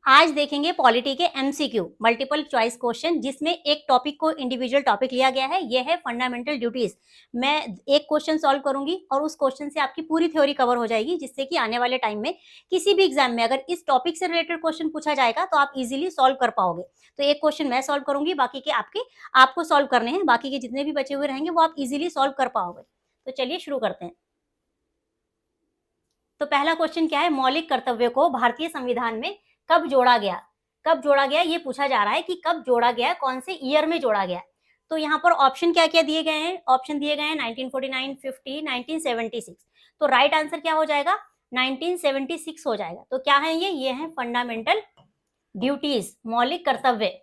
आज देखेंगे पॉलिटी के एमसीक्यू मल्टीपल चॉइस क्वेश्चन, जिसमें एक टॉपिक को इंडिविजुअल टॉपिक लिया गया है। यह है फंडामेंटल ड्यूटीज। मैं एक क्वेश्चन सॉल्व करूंगी और उस क्वेश्चन से आपकी पूरी थ्योरी कवर हो जाएगी, जिससे कि आने वाले टाइम में किसी भी एग्जाम में अगर इस टॉपिक से रिलेटेड क्वेश्चन पूछा जाएगा तो आप इजीली सॉल्व कर पाओगे। तो एक क्वेश्चन मैं सॉल्व करूंगी, बाकी के आपको सॉल्व करने हैं। बाकी के जितने भी बचे हुए रहेंगे वो आप इजीली सॉल्व कर पाओगे। तो चलिए शुरू करते हैं। तो पहला क्वेश्चन क्या है, मौलिक कर्तव्य को भारतीय संविधान में कब जोड़ा गया? कब जोड़ा गया ये पूछा जा रहा है कि कब जोड़ा गया, कौन से ईयर में जोड़ा गया। तो यहाँ पर ऑप्शन क्या क्या दिए गए हैं? ऑप्शन दिए गए हैं 1949, 50, 1976। तो राइट आंसर क्या हो जाएगा? 1976 हो जाएगा। तो क्या है ये है फंडामेंटल ड्यूटीज, मौलिक कर्तव्य।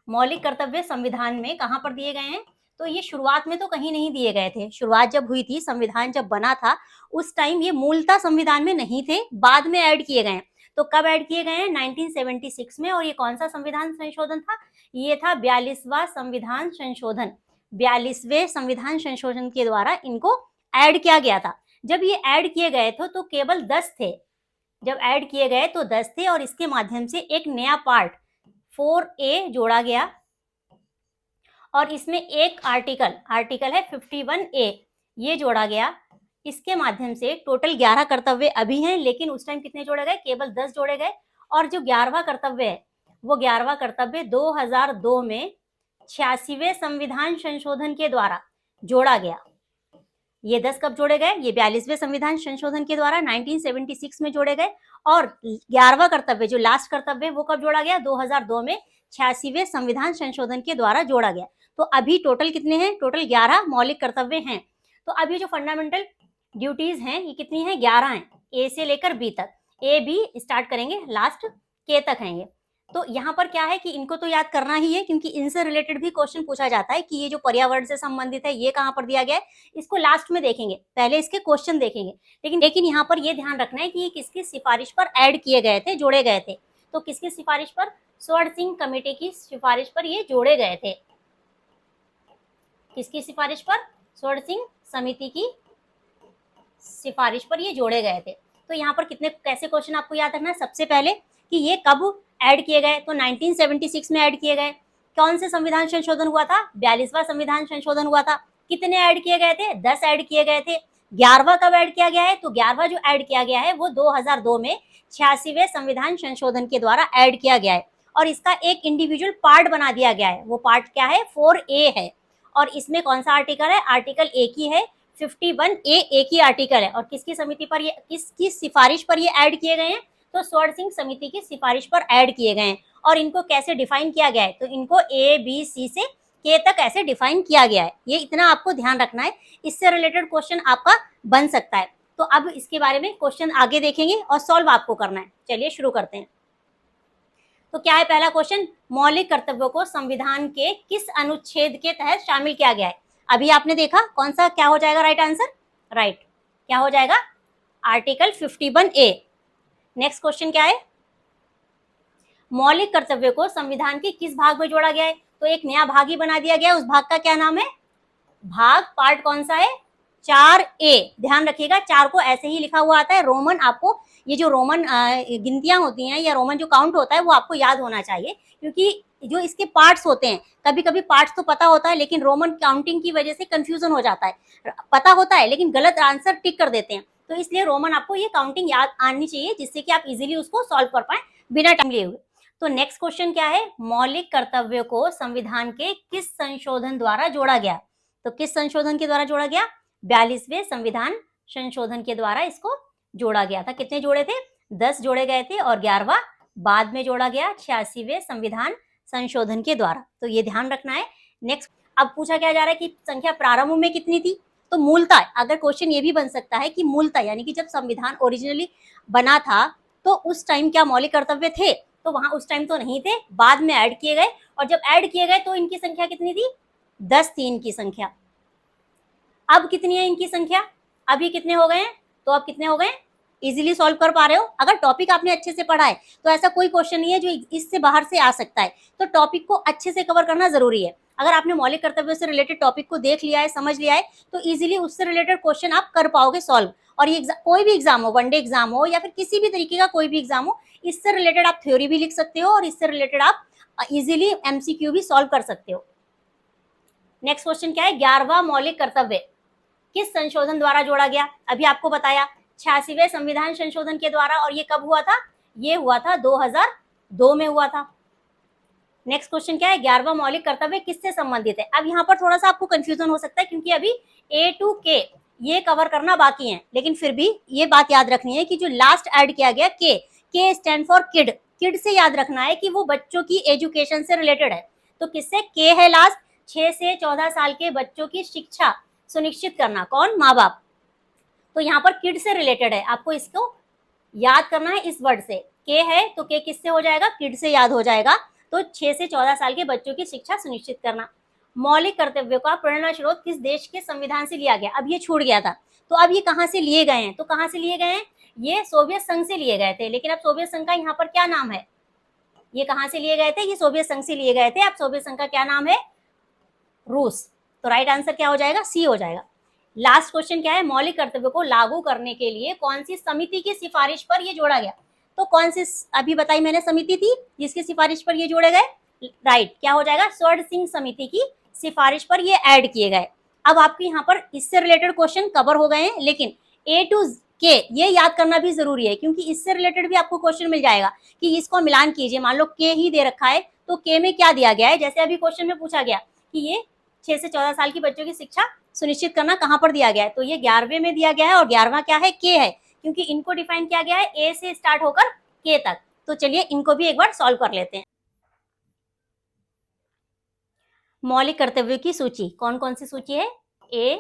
मौलिक कर्तव्य संविधान में कहां पर दिए गए हैं? तो ये शुरुआत में तो कहीं नहीं दिए गए थे। शुरुआत जब हुई थी, संविधान जब बना था, उस टाइम ये मूलतः संविधान में नहीं थे, बाद में ऐड किए गए हैं। तो कब ऐड किए गए हैं? 1976 में। और ये कौन सा संविधान संशोधन था? ये था 42वां संविधान संशोधन। 42वें संविधान संशोधन के द्वारा इनको ऐड किया गया था। जब ये ऐड किए गए थे तो केवल 10 थे। जब ऐड किए गए तो 10 थे और इसके माध्यम से एक नया पार्ट 4A जोड़ा गया और इसमें एक आर्टिकल है 51A, ये जोड़ा गया। इसके माध्यम से टोटल 11 कर्तव्य अभी हैं, लेकिन उस टाइम कितने जोड़े गए? केवल 10 जोड़े गए। और जो 11वां कर्तव्य है, वो 11वां कर्तव्य 2002 में 86वें संविधान संशोधन के द्वारा जोड़ा गया। ये 10 कब जोड़े गए? ये 42वें संविधान संशोधन के द्वारा 1976 में जोड़े गए। और 11वां कर्तव्य, जो लास्ट कर्तव्य, वो कब जोड़ा गया? 2002 में 86वें संविधान संशोधन के द्वारा जोड़ा गया। तो अभी टोटल कितने हैं? टोटल 11 मौलिक कर्तव्य हैं। तो अभी जो फंडामेंटल ड्यूटीज हैं ये कितनी है? 11 हैं, ए से लेकर बी तक। ए बी स्टार्ट करेंगे, लास्ट के तक हैं ये। तो यहाँ पर क्या है कि इनको तो याद करना ही है, क्योंकि इनसे रिलेटेड भी क्वेश्चन पूछा जाता है कि ये जो पर्यावरण से संबंधित है ये कहाँ पर दिया गया है। इसको लास्ट में देखेंगे, पहले इसके क्वेश्चन देखेंगे। लेकिन यहाँ पर ये ध्यान रखना है कि ये किसकी सिफारिश पर ऐड किए गए थे, जोड़े गए थे। तो किसकी सिफारिश पर? स्वर्ण सिंह कमेटी की सिफारिश पर ये जोड़े गए थे। किसकी सिफारिश पर? स्वर्ण सिंह समिति की सिफारिश पर ये जोड़े गए थे। तो यहाँ पर कितने कैसे क्वेश्चन आपको याद रखना है? सबसे पहले कि ये कब ऐड किए गए? तो 1976 में ऐड किए गए। कौन से संविधान संशोधन हुआ था? 42वां संविधान संशोधन हुआ था। कितने ऐड किए गए थे? 10 ऐड किए गए थे। 11वां कब ऐड किया गया है? तो 11वां जो ऐड किया गया है वो 2002 में 86वें संविधान संशोधन के द्वारा ऐड किया गया है। और इसका एक इंडिविजुअल पार्ट बना दिया गया है। वो पार्ट क्या है? 4A है। और इसमें कौन सा आर्टिकल है? आर्टिकल एक ही है, 51A एक ही आर्टिकल है। और किसकी समिति पर ये, किसकी सिफारिश पर ये ऐड किए गए हैं? तो स्वर्ण सिंह समिति की सिफारिश पर ऐड किए गए हैं। और इनको कैसे डिफाइन किया गया है? तो इनको A B C से K तक ऐसे डिफाइन किया गया है। ये इतना आपको ध्यान रखना है, इससे रिलेटेड क्वेश्चन आपका बन सकता है। तो अब इसके बारे में क्वेश्चन आगे देखेंगे और सॉल्व आपको करना है। चलिए शुरू करते हैं। तो क्या है पहला क्वेश्चन? मौलिक कर्तव्यों को संविधान के किस अनुच्छेद के तहत शामिल किया गया है? अभी आपने देखा, कौन सा क्या हो जाएगा राइट आंसर? राइट, क्या हो जाएगा? Article 51A। नेक्स्ट क्वेश्चन क्या है? मौलिक कर्तव्य को संविधान के किस भाग में जोड़ा गया है? तो एक नया भाग ही बना दिया गया है। उस भाग का क्या नाम है? भाग, पार्ट कौन सा है? 4A। ध्यान रखिएगा, 4 को ऐसे ही लिखा हुआ आता है रोमन। आपको ये जो रोमन गिनतियां होती हैं या रोमन जो काउंट होता है वो आपको याद होना चाहिए, क्योंकि जो इसके पार्ट्स होते हैं, कभी कभी पार्ट्स तो पता होता है लेकिन रोमन काउंटिंग की वजह से कंफ्यूजन हो जाता है। पता होता है लेकिन गलत आंसर टिक कर देते हैं। तो इसलिए रोमन आपको ये काउंटिंग याद आनी चाहिए, जिससे कि आप इजीली उसको सॉल्व कर पाए बिना टाइम लिए हुए। तो नेक्स्ट क्वेश्चन क्या है? मौलिक कर्तव्यों को संविधान के किस संशोधन द्वारा जोड़ा गया? तो किस संशोधन के द्वारा जोड़ा गया? 42वें संविधान संशोधन के द्वारा इसको जोड़ा गया था। कितने जोड़े थे? 10 जोड़े गए थे और 11वां बाद में जोड़ा गया 86वें संविधान संशोधन के द्वारा। तो ये ध्यान रखना है। नेक्स्ट, अब पूछा क्या जा रहा है कि संख्या प्रारंभ में कितनी थी? तो मूलतः, अगर क्वेश्चन ये भी बन सकता है कि मूलतः यानी कि जब संविधान ओरिजिनली बना था तो उस टाइम क्या मौलिक कर्तव्य थे? तो वहां उस टाइम तो नहीं थे, बाद में ऐड किए गए। और जब ऐड किए गए तो इनकी संख्या कितनी थी? 10 थी इनकी संख्या। अब कितनी है इनकी संख्या? अभी कितने हो गए हैं? तो अब कितने हो गए? इजीली सॉल्व कर पा रहे हो? अगर टॉपिक आपने अच्छे से पढ़ा है तो ऐसा कोई क्वेश्चन नहीं है जो इससे बाहर से आ सकता है। तो टॉपिक को अच्छे से कवर करना जरूरी है। अगर आपने मौलिक कर्तव्यों से रिलेटेड टॉपिक को देख लिया है, समझ लिया है, तो इजीली उससे रिलेटेड क्वेश्चन आप कर पाओगे सॉल्व। और ये कोई भी एग्जाम हो, वनडे एग्जाम हो या फिर किसी भी तरीके का कोई भी एग्जाम हो, इससे रिलेटेड आप थ्योरी भी लिख सकते हो और इससे रिलेटेड आप इजीली एमसीक्यू भी सॉल्व कर सकते हो। नेक्स्ट क्वेश्चन क्या है, 11वां मौलिक कर्तव्य किस संशोधन द्वारा जोड़ा गया? अभी आपको बताया 86वें संविधान संशोधन के द्वारा, और ये कब हुआ था? ये हुआ था 2002 में हुआ था। नेक्स्ट क्वेश्चन क्या है, 11वां मौलिक कर्तव्य किससे संबंधित है? अब यहाँ पर थोड़ा सा आपको कंफ्यूजन हो सकता है क्योंकि अभी A to K ये कवर करना बाकी है, लेकिन फिर भी ये बात याद रखनी है कि जो लास्ट ऐड किया गया K stand for kid, kid से याद रखना है कि वो बच्चों की एजुकेशन से रिलेटेड है। तो किससे? K है लास्ट, 6 से 14 साल के बच्चों की शिक्षा सुनिश्चित करना, कौन? माँ बाप। तो यहाँ पर किड से रिलेटेड है, आपको इसको याद करना है इस वर्ड से। K है तो K किससे हो जाएगा? किड से याद हो जाएगा। तो 6 से 14 साल के बच्चों की शिक्षा सुनिश्चित करना। मौलिक कर्तव्यों का प्रेरणा स्रोत किस देश के संविधान से लिया गया? अब ये छूट गया था, तो अब ये कहाँ से लिए गए हैं? तो कहाँ से लिए गए हैं? ये सोवियत संघ से लिए गए थे, लेकिन अब सोवियत संघ का यहाँ पर क्या नाम है? ये कहाँ से लिए गए थे? ये सोवियत संघ से लिए गए थे। अब सोवियत संघ का क्या नाम है? रूस। तो राइट आंसर क्या हो जाएगा? सी हो जाएगा। लास्ट क्वेश्चन क्या है, मौलिक कर्तव्य को लागू करने के लिए कौन सी समिति की सिफारिश पर यह जोड़ा गया? तो कौन सी अभी बताई मैंने समिति थी जिसकी सिफारिश पर ये जोड़े गए? राइट, क्या हो जाएगा? स्वर्ण सिंह समिति की सिफारिश पर ये ऐड किए गए। अब आपके यहाँ पर इससे रिलेटेड क्वेश्चन कवर हो गए हैं, लेकिन A to K ये याद करना भी जरूरी है क्योंकि इससे रिलेटेड भी आपको क्वेश्चन मिल जाएगा कि इसको मिलान कीजिए। मान लो K ही दे रखा है तो K में क्या दिया गया है? जैसे अभी क्वेश्चन में पूछा गया कि ये 6 से 14 साल की बच्चों की शिक्षा सुनिश्चित करना कहाँ पर दिया गया है? तो ये 11वें में दिया गया है, और 11वां क्या है? K है, क्योंकि इनको डिफाइन किया गया है A से स्टार्ट होकर K तक। तो चलिए इनको भी एक बार सॉल्व कर लेते हैं। मौलिक कर्तव्यों की सूची कौन कौन सी सूची है? A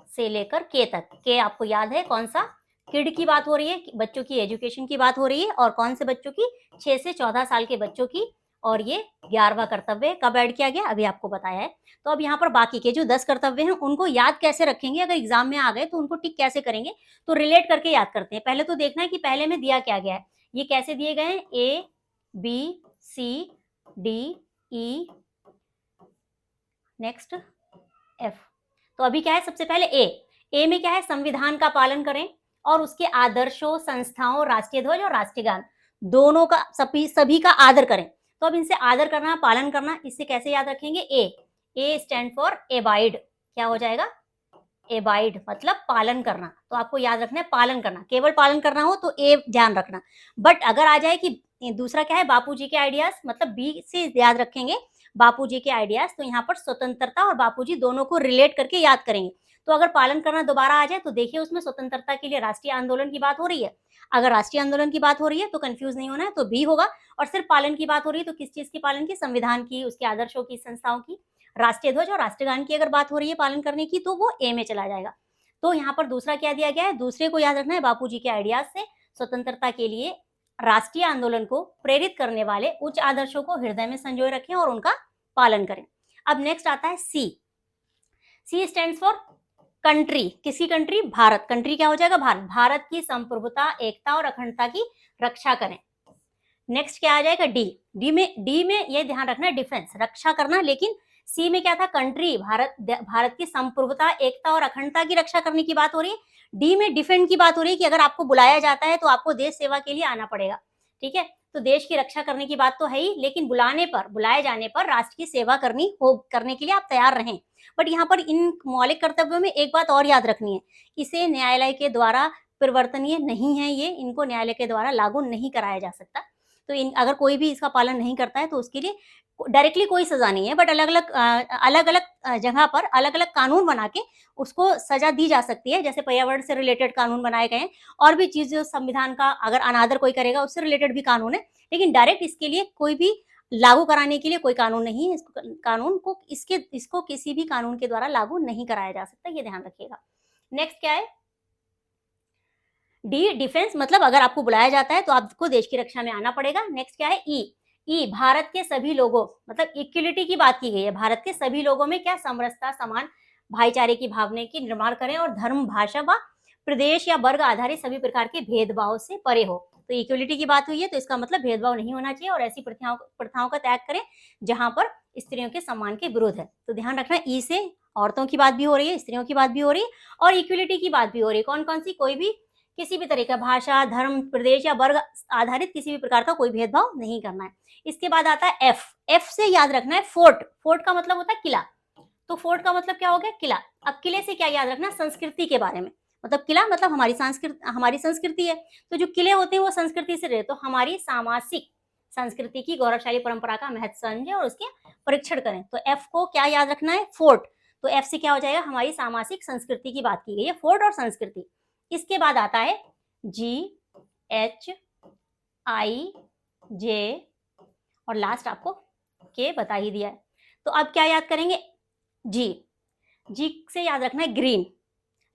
से लेकर K तक। K आपको याद है कौन सा? किड की बात हो रही है, बच्चों की एजुकेशन की बात हो रही है, और कौन से बच्चों की? 6 से 14 साल के बच्चों की। और ये 11वां कर्तव्य कब ऐड किया गया? अभी आपको बताया है। तो अब यहाँ पर बाकी के जो 10 कर्तव्य हैं उनको याद कैसे रखेंगे? अगर एग्जाम में आ गए तो उनको टिक कैसे करेंगे? तो रिलेट करके याद करते हैं। पहले तो देखना है कि पहले में दिया क्या गया है। ये कैसे दिए गए हैं? A B C D E next F। तो अभी क्या है? सबसे पहले ए में क्या है? संविधान का पालन करें और उसके आदर्शों, संस्थाओं, राष्ट्रीय ध्वज और राष्ट्रीय गान दोनों का सभी का आदर करें। तो अब इनसे आदर करना, पालन करना, इससे कैसे याद रखेंगे? ए स्टैंड फॉर एबाइड। क्या हो जाएगा? एबाइड मतलब पालन करना। तो आपको याद रखना है पालन करना, केवल पालन करना हो तो ए ध्यान रखना। बट अगर आ जाए कि दूसरा क्या है? बापूजी के आइडियाज, मतलब बी से याद रखेंगे बापूजी के आइडियाज। तो यहाँ पर स्वतंत्रता और बापूजी दोनों को रिलेट करके याद करेंगे। तो अगर पालन करना दोबारा आ जाए तो देखिए उसमें स्वतंत्रता के लिए राष्ट्रीय आंदोलन की बात हो रही है। अगर राष्ट्रीय आंदोलन की बात हो रही है तो कंफ्यूज नहीं होना है, तो बी होगा। और सिर्फ पालन की बात हो रही है तो किस चीज की पालन की? संविधान की, उसके आदर्शों की, संस्थाओं की, राष्ट्रीय ध्वज और राष्ट्रगान की अगर बात हो रही है पालन करने की तो वो ए में चला जाएगा। तो यहाँ पर दूसरा क्या दिया गया है? दूसरे को याद रखना है बापूजी के आइडियाज से स्वतंत्रता के लिए राष्ट्रीय आंदोलन को प्रेरित करने वाले उच्च आदर्शों को हृदय में संजोए रखें और उनका पालन करें। अब नेक्स्ट आता है C. C stands for country. किसकी कंट्री? भारत। कंट्री क्या हो जाएगा? भारत। भारत की संप्रभुता, एकता और अखंडता की रक्षा करें। नेक्स्ट क्या आ जाएगा? डी में ये ध्यान रखना है डिफेंस, रक्षा करना। लेकिन सी में क्या था? कंट्री, भारत की संप्रभुता, एकता और अखंडता की रक्षा करने की बात हो रही है। डी में डिफेंड की बात हो रही है कि अगर आपको बुलाया जाता है तो आपको देश सेवा के लिए आना पड़ेगा। ठीक है, तो देश की रक्षा करने की बात तो है ही, लेकिन बुलाए जाने पर राष्ट्र की सेवा करने के लिए आप तैयार रहें। बट यहाँ पर इन मौलिक कर्तव्यों में एक बात और याद रखनी है, इसे न्यायालय के द्वारा परिवर्तनीय नहीं है, ये इनको न्यायालय के द्वारा लागू नहीं कराया जा सकता। तो अगर कोई भी इसका पालन नहीं करता है तो उसके लिए डायरेक्टली कोई सजा नहीं है, बट अलग अलग जगह पर अलग अलग कानून बना के उसको सजा दी जा सकती है। जैसे पर्यावरण से रिलेटेड कानून बनाए गए हैं, और भी चीज जो संविधान का अगर अनादर कोई करेगा उससे रिलेटेड भी कानून है, लेकिन डायरेक्ट इसके लिए कोई भी लागू कराने के लिए कोई कानून नहीं है। इसको किसी भी कानून के द्वारा लागू नहीं कराया जा सकता, ये ध्यान रखिएगा। नेक्स्ट क्या है? डी डिफेंस, मतलब अगर आपको बुलाया जाता है तो आपको देश की रक्षा में आना पड़ेगा। नेक्स्ट क्या है? ई भारत के सभी लोगों, मतलब इक्वलिटी की बात की गई है। भारत के सभी लोगों में क्या? समरसता, समान भाईचारे की भावना की निर्माण करें और धर्म, भाषा व प्रदेश या वर्ग आधारित सभी प्रकार के भेदभाव से परे हो। तो इक्वलिटी की बात हुई है तो इसका मतलब भेदभाव नहीं होना चाहिए और ऐसी प्रथाओं का त्याग करें जहां पर स्त्रियों के सम्मान के विरुद्ध है। तो ध्यान रखना, ई से औरतों की बात भी हो रही है, स्त्रियों की बात भी हो रही है और इक्वलिटी की बात भी हो रही है। कौन कौन सी? कोई भी किसी भी तरह का भाषा, धर्म, प्रदेश या वर्ग आधारित किसी भी प्रकार का कोई भेदभाव नहीं करना है। इसके बाद आता है एफ। एफ से याद रखना है फोर्ट। फोर्ट का मतलब होता है किला, तो फोर्ट का मतलब क्या हो गया, किला। अब किले से क्या याद रखना, संस्कृति के बारे में, मतलब किला मतलब हमारी संस्कृति है, तो जो किले होते हैं वो संस्कृति से रहे, तो हमारी सामासिक संस्कृति की गौरवशाली परंपरा का महत्व समझें और उसके परीक्षण करें। तो एफ को क्या याद रखना है, फोर्ट। तो एफ से क्या हो जाएगा, हमारी सामासिक संस्कृति की बात की गई है, फोर्ट और संस्कृति। इसके बाद आता है जी, एच, आई, जे और लास्ट आपको के बता ही दिया है। तो अब क्या याद करेंगे, जी। जी से याद रखना है ग्रीन।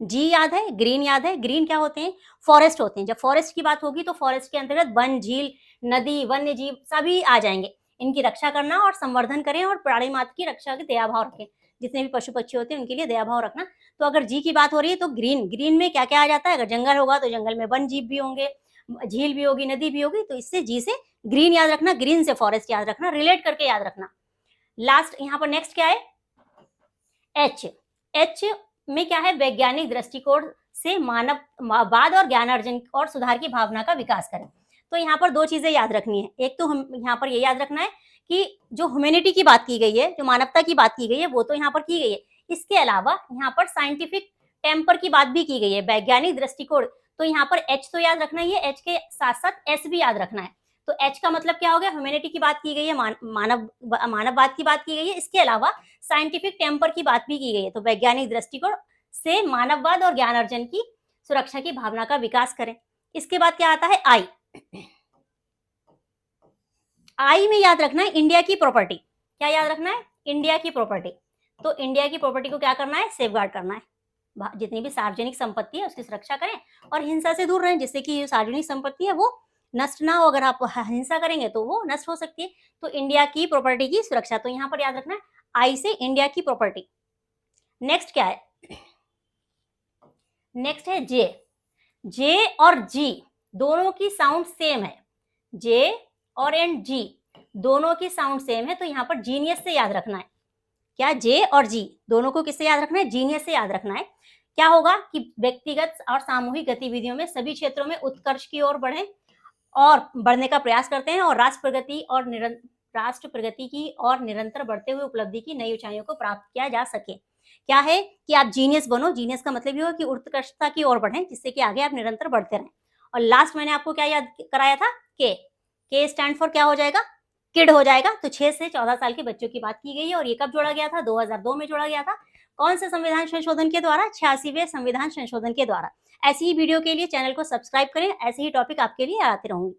जी याद है, ग्रीन याद है। ग्रीन क्या होते हैं, फॉरेस्ट होते हैं। जब फॉरेस्ट की बात होगी तो फॉरेस्ट के अंतर्गत वन, झील, नदी, वन्य जीव सभी आ जाएंगे। इनकी रक्षा करना और संवर्धन करें और प्राणी मात्र की रक्षा के दया भाव रखें। जितने भी पशु पक्षी होते हैं उनके लिए दया भाव रखना। तो अगर जी की बात हो रही है तो ग्रीन, ग्रीन में क्या क्या आ जाता है, अगर जंगल होगा तो जंगल में वन जीव भी होंगे, झील भी होगी, नदी भी होगी, तो इससे जी से ग्रीन याद रखना, ग्रीन से फॉरेस्ट याद रखना, रिलेट करके याद रखना। लास्ट यहाँ पर नेक्स्ट क्या है, एच। एच में क्या है, वैज्ञानिक दृष्टिकोण से मानववाद और ज्ञान अर्जन और सुधार की भावना का विकास करें। तो यहाँ पर दो चीजें याद रखनी है। एक तो हम यहाँ पर ये याद रखना है कि जो ह्यूमैनिटी की बात की गई है, जो मानवता की बात की गई है, वो तो यहाँ पर की गई है। इसके अलावा यहाँ पर साइंटिफिक टेम्पर की बात भी की गई है, वैज्ञानिक दृष्टिकोण। तो यहाँ पर एच तो याद रखना ही है, एच के साथ साथ एस भी याद रखना है। तो एच का मतलब क्या हो गया, ह्यूमैनिटी की बात की गई है, मानववाद की बात की गई है, इसके अलावा साइंटिफिक टेम्पर की बात भी की गई है। तो वैज्ञानिक दृष्टिकोण से मानववाद और ज्ञान अर्जन की सुरक्षा की भावना का विकास करें। इसके बाद क्या आता है, आई। आई में याद रखना है इंडिया की प्रॉपर्टी। क्या याद रखना है, इंडिया की प्रॉपर्टी। तो इंडिया की प्रॉपर्टी को क्या करना है, सेफगार्ड करना है। जितनी भी सार्वजनिक संपत्ति है उसकी सुरक्षा करें और हिंसा से दूर रहें, जिससे कि सार्वजनिक संपत्ति है वो नष्ट ना हो। अगर आप हिंसा करेंगे तो वो नष्ट हो सकती है। तो इंडिया की प्रॉपर्टी की सुरक्षा, तो यहाँ पर याद रखना है आई से इंडिया की प्रॉपर्टी। नेक्स्ट क्या है, नेक्स्ट है जे। जे और जी दोनों की साउंड सेम है, जे और एंड जी दोनों की साउंड सेम है। तो यहाँ पर जीनियस से याद रखना है। क्या, जे और जी दोनों को किससे याद रखना है, जीनियस से याद रखना है। क्या होगा कि व्यक्तिगत और सामूहिक गतिविधियों में सभी क्षेत्रों में उत्कर्ष की ओर बढ़े और बढ़ने का प्रयास करते हैं और राष्ट्र प्रगति की और निरंतर बढ़ते हुए उपलब्धि की नई ऊंचाइयों को प्राप्त किया जा सके। क्या है कि आप जीनियस बनो। जीनियस का मतलब ये हो कि उत्कृष्टता की ओर बढ़ें, जिससे कि आगे आप निरंतर बढ़ते रहें। और लास्ट मैंने आपको क्या याद कराया था, के स्टैंड फॉर क्या हो जाएगा, किड हो जाएगा। तो 6 से 14 साल के बच्चों की बात की गई है और ये कब जोड़ा गया था, 2002 में जोड़ा गया था। कौन से संविधान संशोधन के द्वारा, 86वें संविधान संशोधन के द्वारा। ऐसी ही वीडियो के लिए चैनल को सब्सक्राइब करें, ऐसे ही टॉपिक आपके लिए आते रहूंगी।